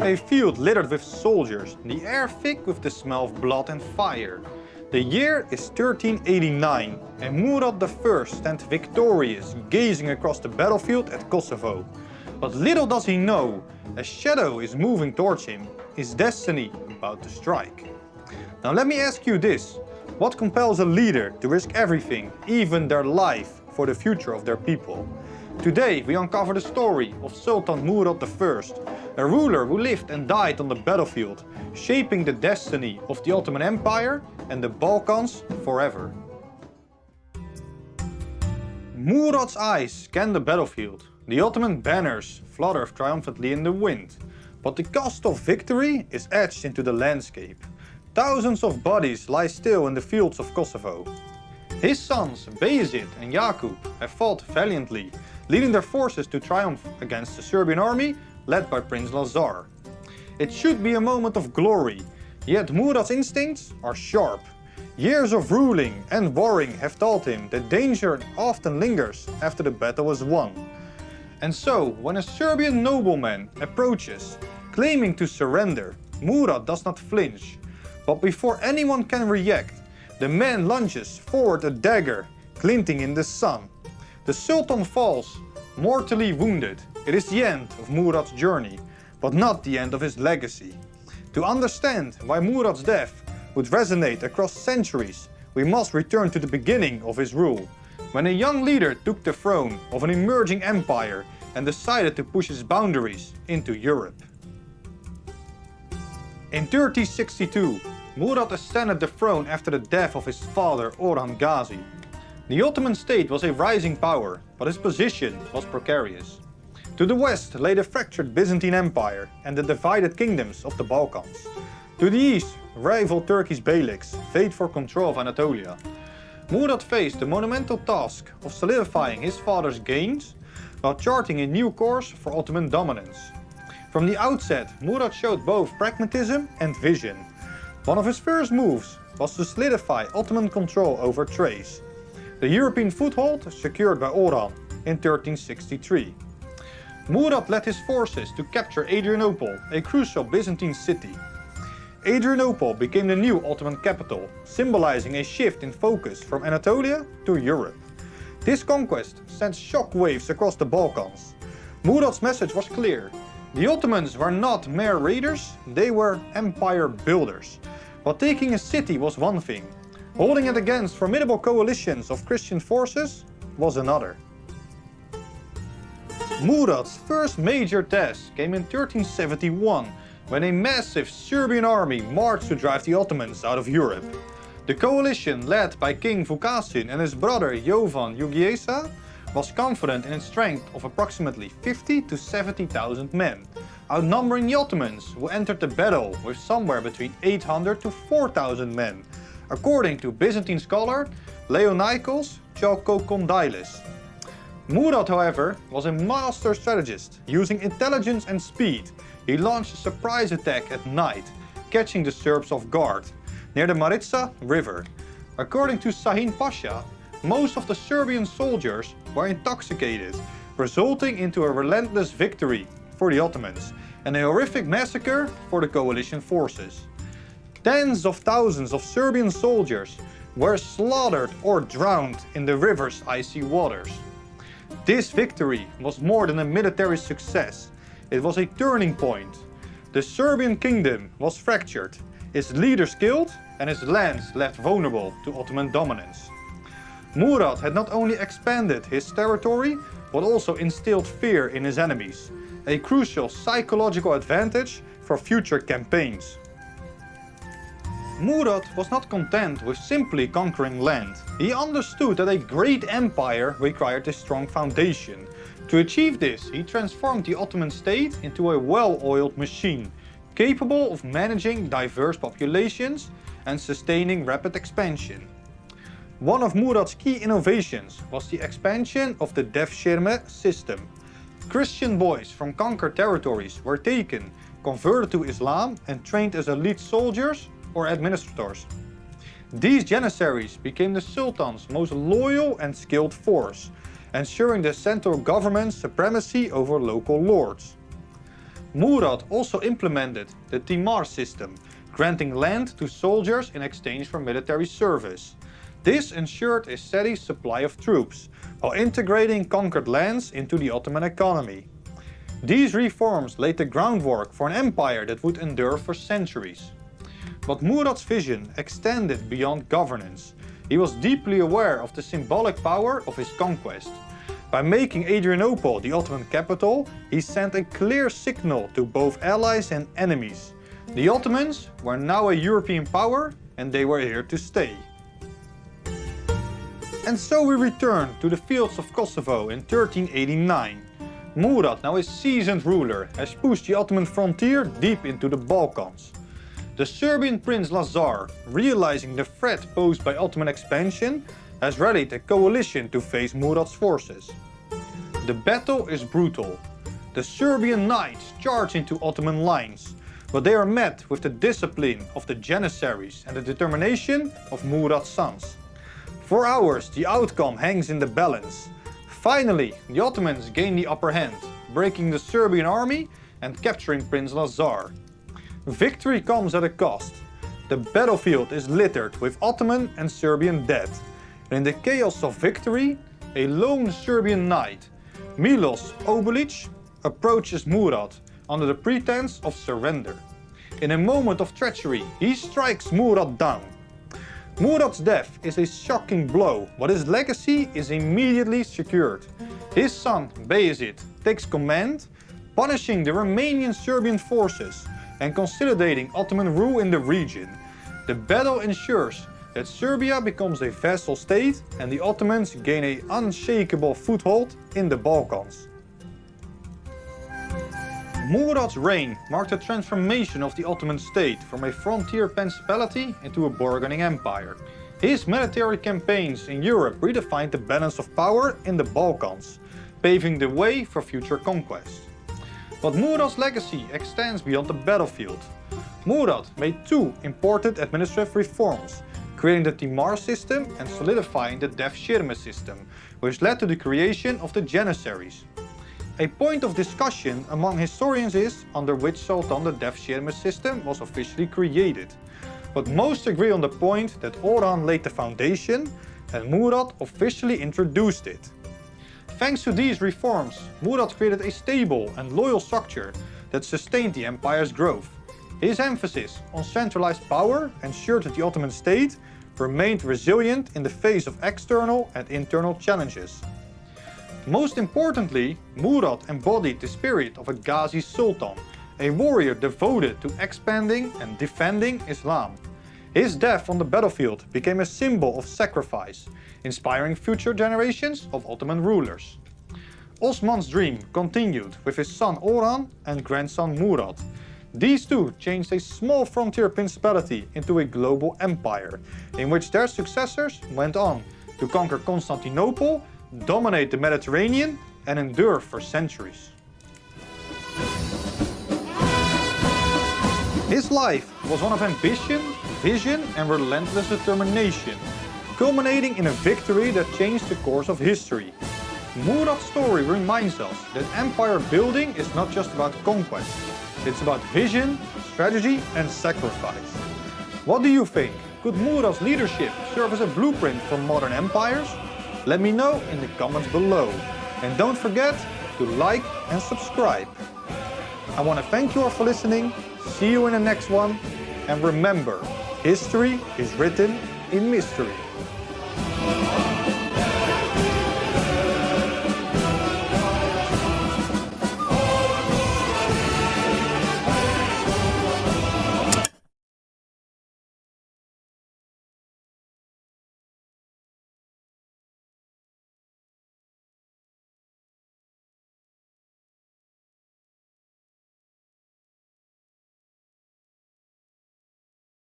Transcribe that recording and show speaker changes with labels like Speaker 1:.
Speaker 1: A field littered with soldiers, the air thick with the smell of blood and fire. The year is 1389 and Murad I stands victorious, gazing across the battlefield at Kosovo. But little does he know, a shadow is moving towards him, his destiny about to strike. Now let me ask you this, what compels a leader to risk everything, even their life, for the future of their people? Today we uncover the story of Sultan Murad I, a ruler who lived and died on the battlefield, shaping the destiny of the Ottoman Empire and the Balkans forever. Murad's eyes scan the battlefield. The Ottoman banners flutter triumphantly in the wind, but the cost of victory is etched into the landscape. Thousands of bodies lie still in the fields of Kosovo. His sons Bayezid and Jakub have fought valiantly, leading their forces to triumph against the Serbian army led by Prince Lazar. It should be a moment of glory, yet Murad's instincts are sharp. Years of ruling and warring have taught him that danger often lingers after the battle is won. And so, when a Serbian nobleman approaches, claiming to surrender, Murad does not flinch. But before anyone can react, the man lunges forward a dagger, glinting in the sun. The Sultan falls, mortally wounded. It is the end of Murad's journey, but not the end of his legacy. To understand why Murad's death would resonate across centuries, we must return to the beginning of his rule, when a young leader took the throne of an emerging empire and decided to push its boundaries into Europe. In 1362, Murad ascended the throne after the death of his father Orhan Ghazi. The Ottoman state was a rising power, but his position was precarious. To the west lay the fractured Byzantine Empire and the divided kingdoms of the Balkans. To the east, rival Turkey's beyliks fought for control of Anatolia. Murad faced the monumental task of solidifying his father's gains while charting a new course for Ottoman dominance. From the outset, Murad showed both pragmatism and vision. One of his first moves was to solidify Ottoman control over Thrace, the European foothold secured by Orhan in 1363. Murad led his forces to capture Adrianople, a crucial Byzantine city. Adrianople became the new Ottoman capital, symbolizing a shift in focus from Anatolia to Europe. This conquest sent shockwaves across the Balkans. Murad's message was clear. The Ottomans were not mere raiders, they were empire builders. But taking a city was one thing. Holding it against formidable coalitions of Christian forces was another. Murad's first major task came in 1371, when a massive Serbian army marched to drive the Ottomans out of Europe. The coalition, led by King Vukašin and his brother Jovan Jugiesa, was confident in its strength of approximately 50 to 70,000 men, outnumbering the Ottomans, who entered the battle with somewhere between 800 to 4,000 men, according to Byzantine scholar Leonikos Chalkokondylis. Murad, however, was a master strategist. Using intelligence and speed, he launched a surprise attack at night, catching the Serbs off guard, near the Maritsa river. According to Sahin Pasha, most of the Serbian soldiers were intoxicated, resulting into a relentless victory for the Ottomans and a horrific massacre for the coalition forces. Tens of thousands of Serbian soldiers were slaughtered or drowned in the river's icy waters. This victory was more than a military success, it was a turning point. The Serbian kingdom was fractured, its leaders killed and its lands left vulnerable to Ottoman dominance. Murad had not only expanded his territory, but also instilled fear in his enemies, a crucial psychological advantage for future campaigns. Murad was not content with simply conquering land. He understood that a great empire required a strong foundation. To achieve this, he transformed the Ottoman state into a well-oiled machine, capable of managing diverse populations and sustaining rapid expansion. One of Murad's key innovations was the expansion of the devshirme system. Christian boys from conquered territories were taken, converted to Islam and trained as elite soldiers or administrators. These Janissaries became the Sultan's most loyal and skilled force, ensuring the central government's supremacy over local lords. Murad also implemented the Timar system, granting land to soldiers in exchange for military service. This ensured a steady supply of troops, while integrating conquered lands into the Ottoman economy. These reforms laid the groundwork for an empire that would endure for centuries. But Murad's vision extended beyond governance. He was deeply aware of the symbolic power of his conquest. By making Adrianople the Ottoman capital, he sent a clear signal to both allies and enemies. The Ottomans were now a European power and they were here to stay. And so we return to the fields of Kosovo in 1389. Murad, now a seasoned ruler, has pushed the Ottoman frontier deep into the Balkans. The Serbian prince Lazar, realizing the threat posed by Ottoman expansion, has rallied a coalition to face Murad's forces. The battle is brutal. The Serbian knights charge into Ottoman lines, but they are met with the discipline of the Janissaries and the determination of Murad's sons. For hours, the outcome hangs in the balance. Finally, the Ottomans gain the upper hand, breaking the Serbian army and capturing Prince Lazar. Victory comes at a cost. The battlefield is littered with Ottoman and Serbian dead. And in the chaos of victory, a lone Serbian knight, Milos Obilic, approaches Murad under the pretense of surrender. In a moment of treachery, he strikes Murad down. Murad's death is a shocking blow, but his legacy is immediately secured. His son, Bayezid, takes command, punishing the Romanian Serbian forces and consolidating Ottoman rule in the region. The battle ensures that Serbia becomes a vassal state and the Ottomans gain an unshakable foothold in the Balkans. Murad's reign marked a transformation of the Ottoman state from a frontier principality into a bargaining empire. His military campaigns in Europe redefined the balance of power in the Balkans, paving the way for future conquest. But Murad's legacy extends beyond the battlefield. Murad made two important administrative reforms, creating the Timar system and solidifying the devshirme system, which led to the creation of the Janissaries. A point of discussion among historians is under which Sultan the devshirme system was officially created. But most agree on the point that Orhan laid the foundation and Murad officially introduced it. Thanks to these reforms, Murad created a stable and loyal structure that sustained the empire's growth. His emphasis on centralized power ensured that the Ottoman state remained resilient in the face of external and internal challenges. Most importantly, Murad embodied the spirit of a Ghazi Sultan, a warrior devoted to expanding and defending Islam. His death on the battlefield became a symbol of sacrifice, inspiring future generations of Ottoman rulers. Osman's dream continued with his son Orhan and grandson Murad. These two changed a small frontier principality into a global empire, in which their successors went on to conquer Constantinople, dominate the Mediterranean, and endure for centuries. His life was one of ambition, vision, and relentless determination, culminating in a victory that changed the course of history. Murad's story reminds us that empire building is not just about conquest. It's about vision, strategy, and sacrifice. What do you think? Could Murad's leadership serve as a blueprint for modern empires? Let me know in the comments below. And don't forget to like and subscribe. I want to thank you all for listening. See you in the next one. And remember, history is written in mystery.